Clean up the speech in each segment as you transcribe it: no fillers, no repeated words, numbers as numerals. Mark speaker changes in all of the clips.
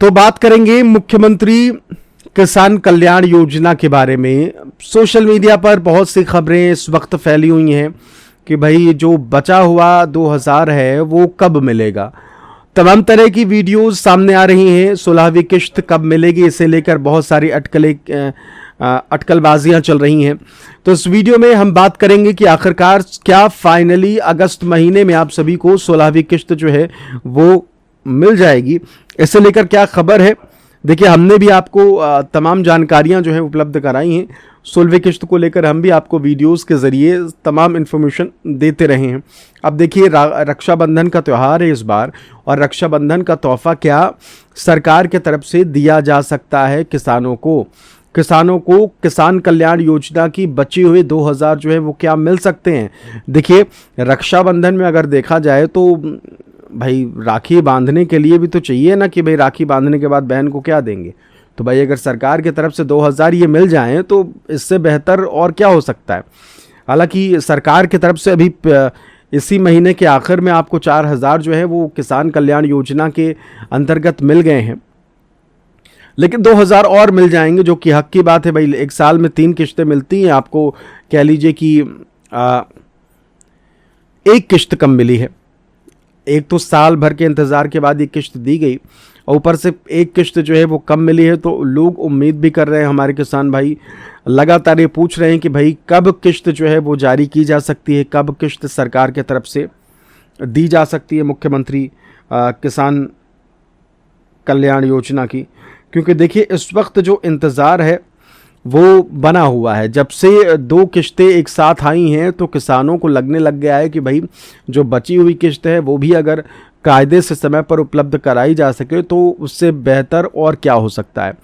Speaker 1: तो बात करेंगे मुख्यमंत्री किसान कल्याण योजना के बारे में। सोशल मीडिया पर बहुत सी खबरें इस वक्त फैली हुई हैं कि भाई जो बचा हुआ 2000 है वो कब मिलेगा। तमाम तरह की वीडियोस सामने आ रही हैं। 16वीं किश्त कब मिलेगी, इसे लेकर बहुत सारी अटकलबाजियां चल रही हैं। तो इस वीडियो में हम बात करेंगे कि आखिरकार क्या फाइनली अगस्त महीने में आप सभी को 16वीं किश्त जो है वो मिल जाएगी, इसे लेकर क्या खबर है। देखिए, हमने भी आपको तमाम जानकारियां जो है उपलब्ध कराई हैं। 16वीं किश्त को लेकर हम भी आपको वीडियोस के ज़रिए तमाम इन्फॉर्मेशन देते रहे हैं। अब देखिए, रक्षाबंधन का त्यौहार है इस बार, और रक्षाबंधन का तोहफा क्या सरकार के तरफ से दिया जा सकता है किसानों को। किसान कल्याण योजना की बची हुई 2000 जो है वो क्या मिल सकते हैं। देखिए, रक्षाबंधन में अगर देखा जाए तो भाई राखी बांधने के लिए भी तो चाहिए ना कि भाई राखी बांधने के बाद बहन को क्या देंगे। तो भाई अगर सरकार की तरफ से 2000 ये मिल जाएं तो इससे बेहतर और क्या हो सकता है। हालांकि सरकार की तरफ से अभी इसी महीने के आखिर में आपको 4000 जो है वो किसान कल्याण योजना के अंतर्गत मिल गए हैं, लेकिन 2000 और मिल जाएंगे, जो कि हक की बात है। भाई एक साल में 3 किश्तें मिलती हैं आपको। कह लीजिए कि एक किश्त कम मिली है। एक तो साल भर के इंतज़ार के बाद ये किश्त दी गई, और ऊपर से एक किश्त जो है वो कम मिली है। तो लोग उम्मीद भी कर रहे हैं, हमारे किसान भाई लगातार ये पूछ रहे हैं कि भाई कब किश्त जो है वो जारी की जा सकती है, कब किश्त सरकार की तरफ से दी जा सकती है मुख्यमंत्री किसान कल्याण योजना की। क्योंकि देखिए, इस वक्त जो इंतज़ार है वो बना हुआ है। जब से 2 किश्तें एक साथ आई हैं तो किसानों को लगने लग गया है कि भाई जो बची हुई किश्त है वो भी अगर कायदे से समय पर उपलब्ध कराई जा सके तो उससे बेहतर और क्या हो सकता है।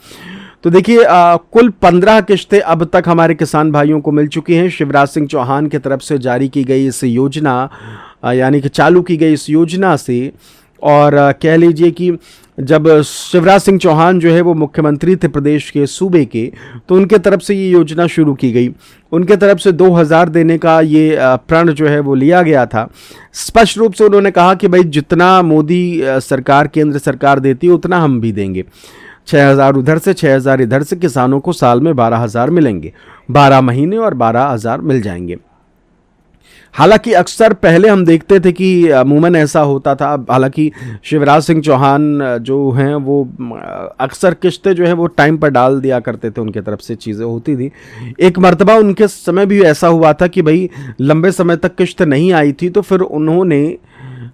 Speaker 1: तो देखिए, कुल 15 किश्तें अब तक हमारे किसान भाइयों को मिल चुकी हैं। शिवराज सिंह चौहान की तरफ से जारी की गई इस योजना, यानी कि चालू की गई इस योजना से, और कह लीजिए कि जब शिवराज सिंह चौहान जो है वो मुख्यमंत्री थे प्रदेश के सूबे के, तो उनके तरफ से ये योजना शुरू की गई। उनके तरफ से 2000 देने का ये प्रण जो है वो लिया गया था। स्पष्ट रूप से उन्होंने कहा कि भाई जितना मोदी सरकार, केंद्र सरकार देती है उतना हम भी देंगे। 6000 उधर से 6000 इधर से, किसानों को साल में 12000 मिलेंगे। 12 महीने और 12000 मिल जाएंगे। हालांकि अक्सर पहले हम देखते थे कि अमूमन ऐसा होता था। हालांकि शिवराज सिंह चौहान जो हैं वो अक्सर किश्तें जो है वो टाइम पर डाल दिया करते थे, उनके तरफ से चीज़ें होती थी। एक मर्तबा उनके समय भी ऐसा हुआ था कि भाई लंबे समय तक किश्त नहीं आई थी, तो फिर उन्होंने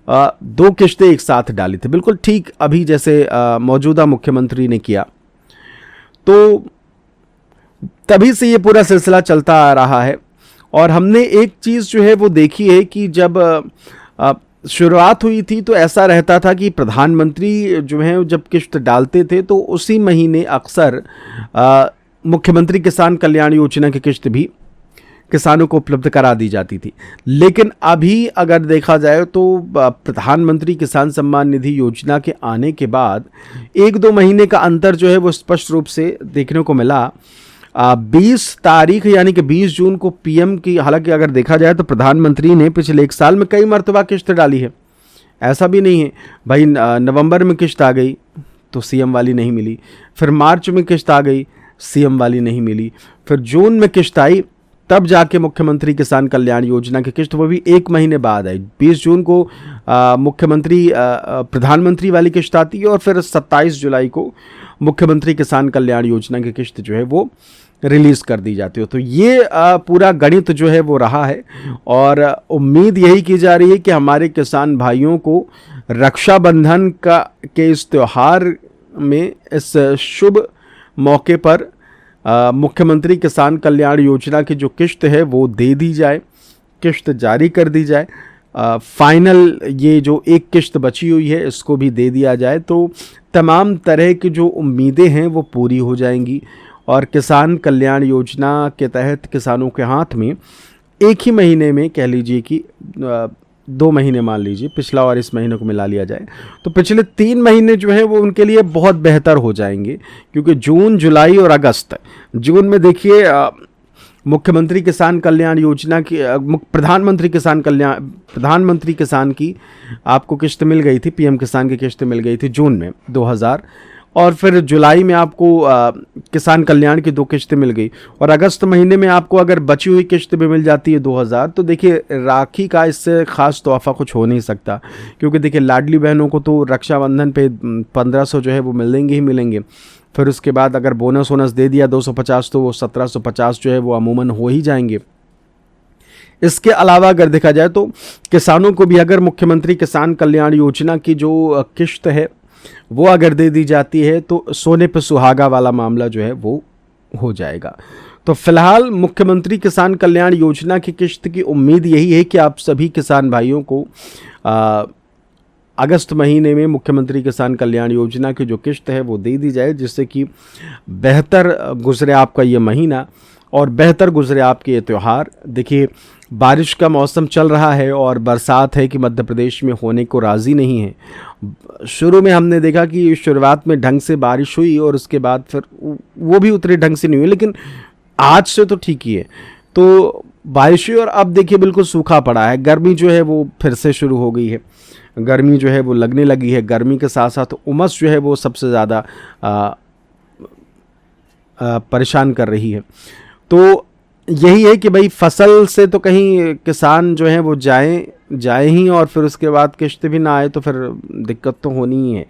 Speaker 1: 2 किश्तें एक साथ डाली थी, बिल्कुल ठीक अभी जैसे मौजूदा मुख्यमंत्री ने किया। तो तभी से ये पूरा सिलसिला चलता आ रहा है। और हमने एक चीज़ जो है वो देखी है कि जब शुरुआत हुई थी तो ऐसा रहता था कि प्रधानमंत्री जो हैं जब किश्त डालते थे तो उसी महीने अक्सर मुख्यमंत्री किसान कल्याण योजना की किश्त भी किसानों को उपलब्ध करा दी जाती थी। लेकिन अभी अगर देखा जाए तो प्रधानमंत्री किसान सम्मान निधि योजना के आने के बाद 1-2 महीने का अंतर जो है वो स्पष्ट रूप से देखने को मिला। 20 तारीख यानी कि 20 जून को पीएम की, हालांकि अगर देखा जाए तो प्रधानमंत्री ने पिछले 1 साल में कई मरतबा किश्त डाली है, ऐसा भी नहीं है। भाई नवंबर में किश्त आ गई तो सीएम वाली नहीं मिली, फिर मार्च में किश्त आ गई, सीएम वाली नहीं मिली, फिर जून में किश्त आई, तब जाके मुख्यमंत्री किसान कल्याण योजना की किश्त, वो भी 1 महीने बाद आई। 20 जून को प्रधानमंत्री वाली किश्त आती है, और फिर 27 जुलाई को मुख्यमंत्री किसान कल्याण योजना की किश्त जो है वो रिलीज़ कर दी जाती है। तो ये पूरा गणित जो है वो रहा है, और उम्मीद यही की जा रही है कि हमारे किसान भाइयों को रक्षाबंधन के इस त्यौहार में, इस शुभ मौके पर मुख्यमंत्री किसान कल्याण योजना की जो किश्त है वो दे दी जाए, किश्त जारी कर दी जाए। फाइनल ये जो एक किश्त बची हुई है इसको भी दे दिया जाए, तो तमाम तरह की जो उम्मीदें हैं वो पूरी हो जाएंगी। और किसान कल्याण योजना के तहत किसानों के हाथ में एक ही महीने में, कह लीजिए कि 2 महीने मान लीजिए, पिछला और इस महीने को मिला लिया जाए तो पिछले 3 महीने जो है वो उनके लिए बहुत बेहतर हो जाएंगे। क्योंकि जून, जुलाई और अगस्त, जून में देखिए मुख्यमंत्री किसान कल्याण योजना की, प्रधानमंत्री किसान की आपको किश्त मिल गई थी, पीएम किसान की किश्त मिल गई थी जून में 2000, और फिर जुलाई में आपको किसान कल्याण की 2 किस्तें मिल गई, और अगस्त महीने में आपको अगर बची हुई किस्त भी मिल जाती है 2000, तो देखिए राखी का इससे ख़ास तोहफ़ा कुछ हो नहीं सकता, क्योंकि देखिए लाडली बहनों को तो रक्षाबंधन पे 1500 जो है वो मिलेंगे ही मिलेंगे। फिर उसके बाद अगर बोनस वोनस दे दिया 250, तो वो 1750 जो है वो अमूमन हो ही जाएंगे। इसके अलावा अगर देखा जाए तो किसानों को भी अगर मुख्यमंत्री किसान कल्याण योजना की जो किस्त है वो अगर दे दी जाती है, तो सोने पे सुहागा वाला मामला जो है वो हो जाएगा। तो फिलहाल मुख्यमंत्री किसान कल्याण योजना की किस्त की उम्मीद यही है कि आप सभी किसान भाइयों को अगस्त महीने में मुख्यमंत्री किसान कल्याण योजना की जो किस्त है वो दे दी जाए, जिससे कि बेहतर गुजरे आपका ये महीना और बेहतर गुजरे आपके ये त्यौहार। देखिए बारिश का मौसम चल रहा है और बरसात है कि मध्य प्रदेश में होने को राज़ी नहीं है। शुरू में हमने देखा कि शुरुआत में ढंग से बारिश हुई और उसके बाद फिर वो भी उतने ढंग से नहीं हुई, लेकिन आज से तो ठीक ही है। तो बारिश हुई और अब देखिए बिल्कुल सूखा पड़ा है। गर्मी जो है वो फिर से शुरू हो गई है, गर्मी जो है वो लगने लगी है। गर्मी के साथ साथ उमस जो है वो सबसे ज़्यादा परेशान कर रही है। तो यही है कि भाई फसल से तो कहीं किसान जो है वो जाए ही, और फिर उसके बाद किश्त भी ना आए तो फिर दिक्कत तो होनी ही है।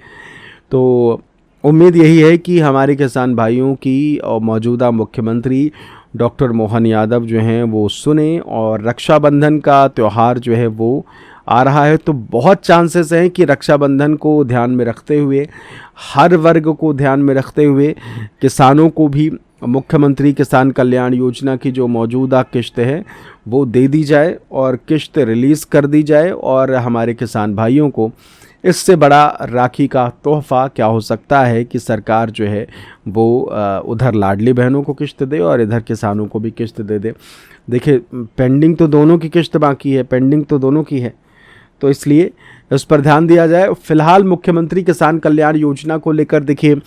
Speaker 1: तो उम्मीद यही है कि हमारे किसान भाइयों की और मौजूदा मुख्यमंत्री डॉक्टर मोहन यादव जो हैं वो सुने, और रक्षाबंधन का त्यौहार जो है वो आ रहा है, तो बहुत चांसेस हैं कि रक्षाबंधन को ध्यान में रखते हुए, हर वर्ग को ध्यान में रखते हुए किसानों को भी मुख्यमंत्री किसान कल्याण योजना की जो मौजूदा किस्त है वो दे दी जाए और किस्त रिलीज़ कर दी जाए। और हमारे किसान भाइयों को इससे बड़ा राखी का तोहफ़ा क्या हो सकता है कि सरकार जो है वो उधर लाडली बहनों को किस्त दे और इधर किसानों को भी किस्त दे दे। देखिए पेंडिंग तो दोनों की किस्त बाकी है, पेंडिंग तो दोनों की है, तो इसलिए इस पर ध्यान दिया जाए। फिलहाल मुख्यमंत्री किसान कल्याण योजना को लेकर देखिए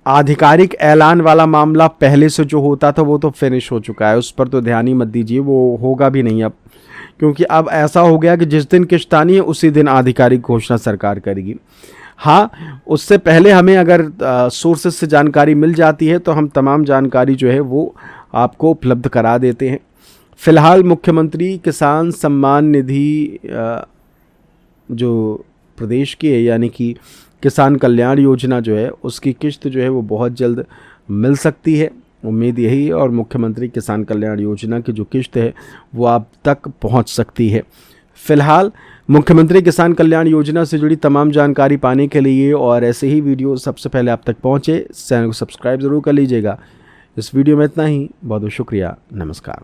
Speaker 1: आधिकारिक ऐलान वाला मामला पहले से जो होता था वो तो फिनिश हो चुका है, उस पर तो ध्यान ही मत दीजिए, वो होगा भी नहीं अब, क्योंकि अब ऐसा हो गया कि जिस दिन किस्त आनी है उसी दिन आधिकारिक घोषणा सरकार करेगी। हाँ, उससे पहले हमें अगर सोर्सेज से जानकारी मिल जाती है तो हम तमाम जानकारी जो है वो आपको उपलब्ध करा देते हैं। फिलहाल मुख्यमंत्री किसान सम्मान निधि जो प्रदेश की है, यानी कि किसान कल्याण योजना जो है उसकी किस्त जो है वो बहुत जल्द मिल सकती है, उम्मीद यही है। और मुख्यमंत्री किसान कल्याण योजना की जो किस्त है वो आप तक पहुंच सकती है। फिलहाल मुख्यमंत्री किसान कल्याण योजना से जुड़ी तमाम जानकारी पाने के लिए और ऐसे ही वीडियो सबसे पहले आप तक पहुंचे, चैनल को सब्सक्राइब ज़रूर कर लीजिएगा। इस वीडियो में इतना ही, बहुत बहुत शुक्रिया, नमस्कार।